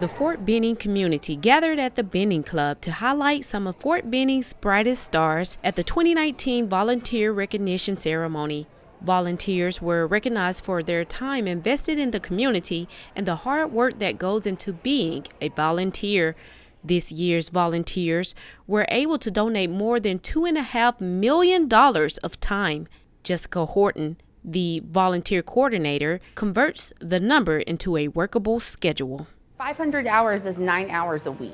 The Fort Benning community gathered at the Benning Club to highlight some of Fort Benning's brightest stars at the 2019 Volunteer Recognition Ceremony. Volunteers were recognized for their time invested in the community and the hard work that goes into being a volunteer. This year's volunteers were able to donate more than $2.5 million of time. Jessica Horton, the volunteer coordinator, converts the number into a workable schedule. 500 hours is 9 hours a week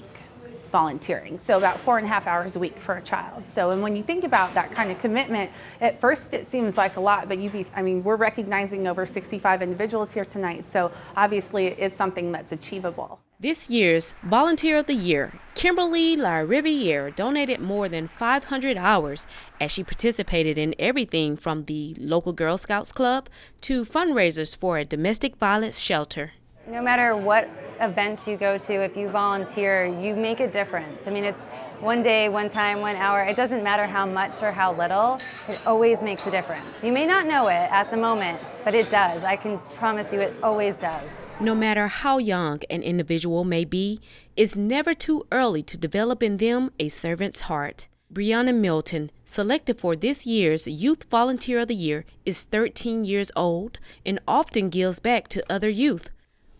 volunteering, so about 4.5 hours a week for a child. So, and when you think about that kind of commitment, at first it seems like a lot, but we're recognizing over 65 individuals here tonight, so obviously it is something that's achievable. This year's Volunteer of the Year, Kimberly La Riviere, donated more than 500 hours as she participated in everything from the local Girl Scouts Club to fundraisers for a domestic violence shelter. No matter what event you go to, if you volunteer, you make a difference. I mean, it's one day, one time, 1 hour. It doesn't matter how much or how little. It always makes a difference. You may not know it at the moment, but it does. I can promise you it always does. No matter how young an individual may be, it's never too early to develop in them a servant's heart. Brianna Milton, selected for this year's Youth Volunteer of the Year, is 13 years old and often gives back to other youth.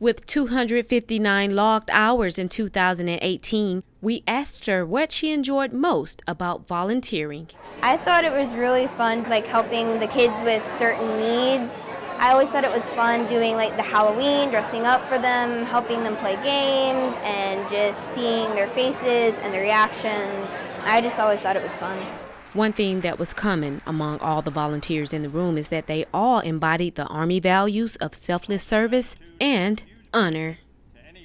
With 259 logged hours in 2018, we asked her what she enjoyed most about volunteering. I thought it was really fun, like helping the kids with certain needs. I always thought it was fun doing like the Halloween, dressing up for them, helping them play games, and just seeing their faces and their reactions. I just always thought it was fun. One thing that was common among all the volunteers in the room is that they all embodied the Army values of selfless service and honor.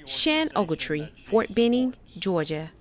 Shan Ogletree, Fort Benning, Georgia.